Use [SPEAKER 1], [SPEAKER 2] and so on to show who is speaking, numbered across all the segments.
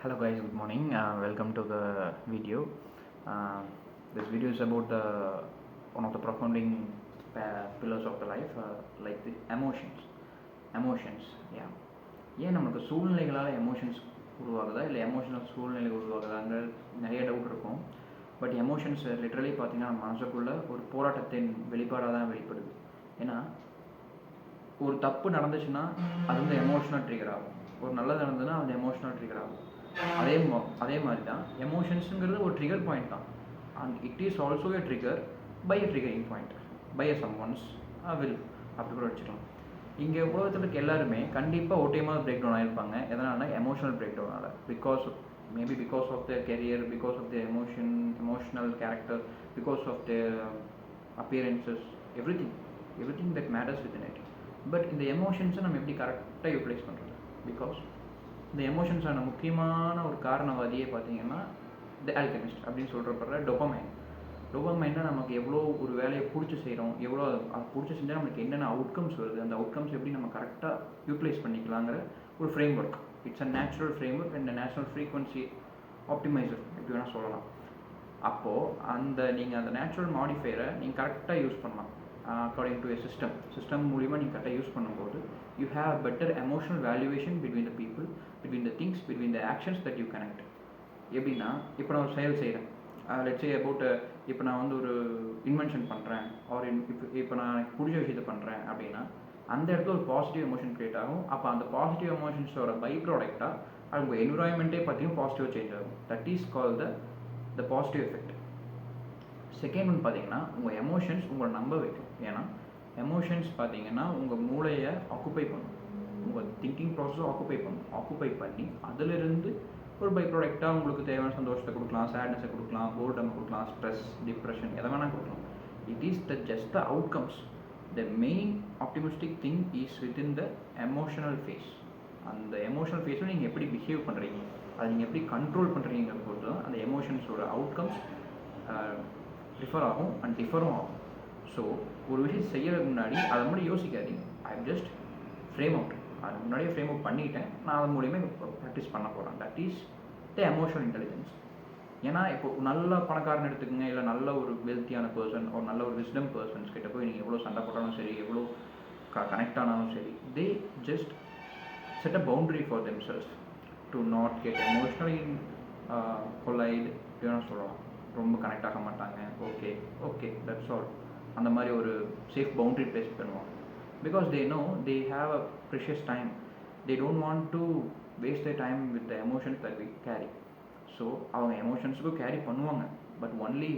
[SPEAKER 1] Hello guys, good morning. Welcome to the video. Uh, this video is about one of the profounding pillars of the life, like the emotions. Emotions, yeah. ஏன் நமக்கு சூழ்நிலைகளால் emotions உருவாகுதா இல்லை emotional சூழ்நிலை உருவாகுதாங்கிற நிறைய doubt இருக்கும். But emotions literally பார்த்தீங்கன்னா மனசுக்குள்ளே ஒரு போராட்டத்தின் வெளிப்பாடாக தான் வெளிப்படுது. ஏன்னா ஒரு தப்பு நடந்துச்சுன்னா அது வந்து எமோஷனல் ட்ரிகர் ஆகும். ஒரு நல்லது நடந்ததுன்னா அது எமோஷனல் ட்ரிகர் ஆகும். அதே மாதிரி தான் எமோஷன்ஸுங்கிறது ஒரு ட்ரிகர் பாயிண்ட் தான். And it is also a trigger by a triggering point, by a someone's will, அப்படி கூட வச்சுக்கலாம். இங்கே உலகத்தில் இருக்க எல்லாருமே கண்டிப்பாக ஒரு டைமாக பிரேக் டவுன் ஆகிருப்பாங்க. எதனால்னா எமோஷனல் பிரேக் டவுனால், because of the career, because of the emotional character, because of the appearances, everything that matters within it. But இந்த எமோஷன்ஸை நம்ம எப்படி கரெக்டாக யூட்டிலைஸ் பண்ணுறது? பிகாஸ் இந்த எமோஷன்ஸான முக்கியமான ஒரு காரணவாதியே பார்த்தீங்கன்னா த ஆல்கெமிஸ்ட் அப்படின்னு சொல்கிறப்ப டோபமைன்னா நமக்கு எவ்வளோ ஒரு வேலையை பிடிச்சி செய்கிறோம், எவ்வளோ அது பிடிச்சி செஞ்சால் நமக்கு என்னென்ன அவுட்கம்ஸ் வருது, அந்த அவுட்கம்ஸ் எப்படி நம்ம கரெக்டாக யூட்டிலைஸ் பண்ணிக்கலாங்கிற ஒரு framework. It's a natural framework and natural frequency optimiser, எப்படி வேணால் சொல்லலாம். அப்போது நீங்கள் அந்த நேச்சுரல் மாடிஃபையரை நீங்கள் கரெக்டாக யூஸ் பண்ணலாம். அக்கார்டிங் டு எ சிஸ்டம் மூலிமா நீங்கள் கரெக்டாக யூஸ் பண்ணும்போது you have better emotional valuation between the people, between the things, between the actions that you connect. எப்படின்னா, இப்போ நான் ஒரு செயல் செய்கிறேன், லெட்ஸ் சே அபவுட், இப்போ நான் வந்து ஒரு இன்வென்ஷன் பண்ணுறேன், ஆர் இப்போ நான் எனக்கு பிடிச்ச விஷயத்தை பண்ணுறேன் அப்படின்னா அந்த இடத்துல ஒரு பாசிட்டிவ் எமோஷன் க்ரியேட் ஆகும். அப்போ அந்த பாசிட்டிவ் எமோஷன்ஸோட பை ப்ராடக்டாக அது உங்கள் என்விரான்மெண்ட்டே பார்த்தீங்கன்னா பாசிட்டிவாக சேஞ்ச் ஆகும். That is call the positive effect. Second ஒன்று பார்த்தீங்கன்னா, உங்கள் எமோஷன்ஸ் உங்களை நம்ப வைக்கும். ஏன்னா எமோஷன்ஸ் பார்த்தீங்கன்னா உங்கள் மூளையை ஆக்குப்பை பண்ணும், உங்கள் திங்கிங் ப்ராசஸை ஆக்குப்பை பண்ணி அதிலிருந்து ஒரு பை ப்ராடக்டாக உங்களுக்கு தேவையான சந்தோஷத்தை கொடுக்கலாம், சேட்னஸை கொடுக்கலாம், போர்டம் கொடுக்கலாம், ஸ்ட்ரெஸ், டிப்ரெஷன், எதை வேணால் கொடுக்கலாம். It is just the outcomes. The main optimistic thing is within the emotional phase. அந்த எமோஷனல் ஃபேஸில் நீங்கள் எப்படி பிஹேவ் பண்ணுறீங்க, அதை நீங்கள் எப்படி கண்ட்ரோல் பண்ணுறீங்கிறத பொறுத்து தான் அந்த எமோஷன்ஸோட அவுட்கம்ஸ் டிஃபர் ஆகும் அண்ட் டிஃபரும் ஆகும். ஸோ ஒரு விஷயம் செய்யறதுக்கு முன்னாடி அதை முன்னாடி யோசிக்காதீங்க. ஐ ஜஸ்ட் ஃப்ரேம் அவுட், அது முன்னாடியே ஃப்ரேம் அவுட் பண்ணிவிட்டேன், நான் அதன் மூலியமே ப்ராக்டிஸ் பண்ண போகிறேன். That is the emotional intelligence. ஏன்னா இப்போ நல்ல பணக்காரன் எடுத்துக்கோங்க, இல்லை நல்ல ஒரு வெல்த்தியான பர்சன், ஒரு நல்ல ஒரு விஸ்டம் பர்சன்ஸ் கிட்ட போய் நீங்கள் எவ்வளோ சண்டை போட்டாலும் சரி, எவ்வளோ கனெக்ட் ஆனாலும் சரி, they just set a boundary for themselves to not get emotionally collide, இப்படின்னு சொல்லலாம். ரொம்ப கனெக்ட் ஆக மாட்டாங்க. Okay that's all. அந்த மாதிரி ஒரு சேஃப் பவுண்டரி ப்ளேஸ் பண்ணுவாங்க. Because they know they have a precious time. They don't want to waste the time with the emotions that we carry. So அவங்க எமோஷன்ஸுக்கும் கேரி பண்ணுவாங்க, but only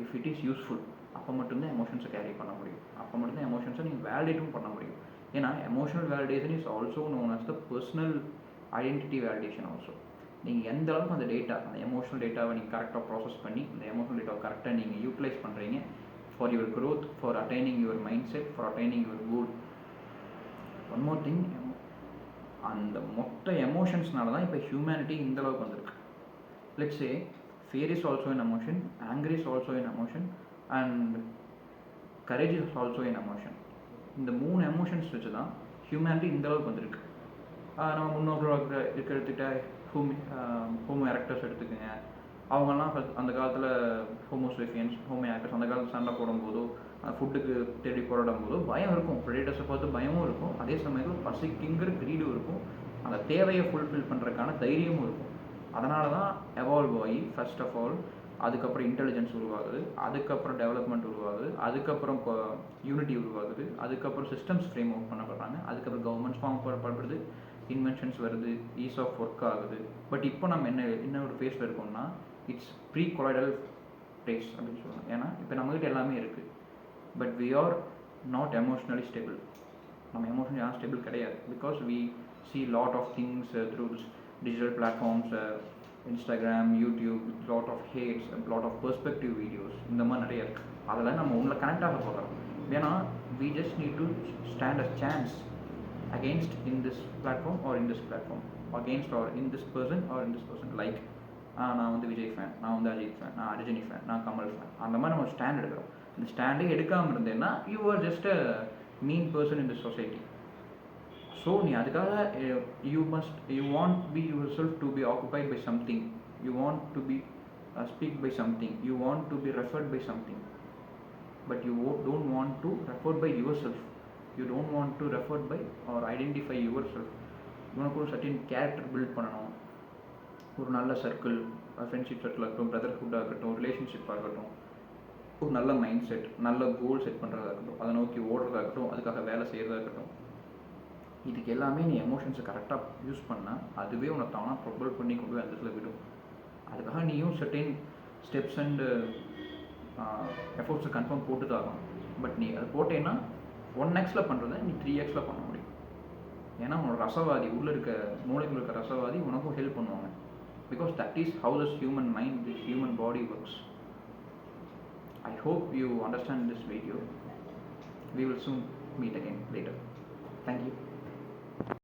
[SPEAKER 1] if it is useful. அப்போ மட்டும்தான் எமோஷன்ஸை carry பண்ண முடியும். அப்போ மட்டும்தான் எமோஷன்ஸை நீங்கள் வேலிடேட்டும் பண்ண முடியும். ஏன்னா emotional validation is also known as the personal identity validation also. நீங்கள் எந்த அளவுக்கு அந்த எமோஷனல் டேட்டாவை நீங்கள் கரெக்டாக ப்ராசஸ் பண்ணி அந்த எமோஷனல் டேட்டாவை கரெக்டாக நீங்கள் யூட்டிலைஸ் பண்ணுறீங்க for your growth, for attaining your mind set, for attaining your goal. One more thing, அந்த மொத்த எமோஷன்ஸ்னால தான் இப்போ ஹியூமனிட்டி இந்த அளவுக்கு வந்திருக்கு. Let's say fear is also an emotion, anger is also an emotion, and courage is also an emotion. இந்த 3 emotions வச்சு தான் ஹியூமனிட்டி இந்த அளவுக்கு வந்திருக்கு. நம்ம முன்னோர்களாக எடுத்துக்கிட்ட ஹோமோ எரக்டர்ஸ் எடுத்துக்கோங்க. அவங்கெல்லாம் அந்த காலத்தில் ஹோமோசேபியன்ஸ், ஹோமோ எரக்டர்ஸ் அந்த காலத்தில் சண்டை போடும்போதோ ஃபுட்டுக்கு தேடி போராடும் போதோ பயம் இருக்கும். ப்ரெடேட்டர்ஸை பார்த்து பயமும் இருக்கும், அதே சமயத்தில் பசிக்குங்கிற கிரீடும் இருக்கும், அந்த தேவையை ஃபுல்ஃபில் பண்ணுறதுக்கான தைரியமும் இருக்கும். அதனால தான் எவால்வ் ஆகி ஃபர்ஸ்ட் ஆஃப் ஆல் அதுக்கப்புறம் இன்டெலிஜென்ஸ் உருவாகுது, அதுக்கப்புறம் டெவலப்மெண்ட் உருவாகுது, அதுக்கப்புறம் யூனிட்டி உருவாகுது, அதுக்கப்புறம் சிஸ்டம்ஸ் ஃப்ரேம் அவுட் பண்ணப்படுறாங்க, அதுக்கப்புறம் கவர்மெண்ட்ஸ் ஃபார்ம் பண்ணப்படுது, இன்வென்ஷன்ஸ் வருது, ஈஸ் ஆஃப் ஒர்க் ஆகுது. பட் இப்போ நம்ம என்ன ஒரு ஃபேஸில் இருக்கோம்னா இட்ஸ் ப்ரீ கொலாய்டல் ஃபேஸ் அப்படின்னு சொல்லலாம். ஏன்னா இப்போ நம்மகிட்ட எல்லாமே இருக்குது, but we are not emotionally stable. நம்ம எமோஷனலி யாரும் ஸ்டேபிள் கிடையாது. Because we see lot of things through digital platforms, Instagram, YouTube, lot of hates, lot of perspective videos, இந்த மாதிரி நிறைய இருக்குது. அதில் நம்ம உள்ள கனெக்ட் ஆக போகிறோம். ஏன்னா we just need to stand a chance against in this platform or in this platform, against or in this person or in this person. Like நான் வந்து விஜய் ஃபேன், நான் வந்து அஜித் ஃபேன், நான் ரஜினி ஃபேன், நான் கமல் ஃபேன், அந்த மாதிரி நம்ம ஸ்டாண்ட் எடுக்கிறோம். இந்த ஸ்டாண்டே எடுக்காமல் இருந்தேன்னா you are just a mean person in the society. So நீ அதுக்காக you want be yourself to be occupied by something, you want to be speak by something, you want to be referred by something, but you don't want to referred by yourself, you don't want to referred by or identify yourself. உனக்கு ஒரு சர்டின் character build பண்ணணும், ஒரு நல்ல circle, friendship சர்க்கிளாக இருக்கட்டும், பிரதர்ஹுட்டாக இருக்கட்டும், ரிலேஷன்ஷிப்பாக இருக்கட்டும், ஒரு நல்ல மைண்ட் செட், நல்ல கோல் செட் பண்ணுறதா இருக்கட்டும், அதை நோக்கி ஓடுறதா இருக்கட்டும், அதுக்காக வேலை செய்கிறதா இருக்கட்டும், இதுக்கு எல்லாமே நீ எமோஷன்ஸை கரெக்டாக யூஸ் பண்ணால் அதுவே உன்னை தானாக ப்ரொபல் பண்ணி கொண்டு போய் அந்த இடத்துல விடும். அதுக்காக நீயும் சர்டின் ஸ்டெப்ஸ் அண்டு எஃபோர்ட்ஸை கன்ஃபார்ம் போட்டு தரலாம். பட் நீ அதை போட்டேன்னா 1x பண்ணுறதை நீ 3x பண்ண முடியும். ஏன்னா உன்னோட ரசவாதி, உள்ளே இருக்க மூளைக்குள்ள இருக்க ரசவாதி உனக்கும் ஹெல்ப் பண்ணுவாங்க. Because that is how this human mind, this human body works. I hope you understand this video. We will soon meet again later. Thank you.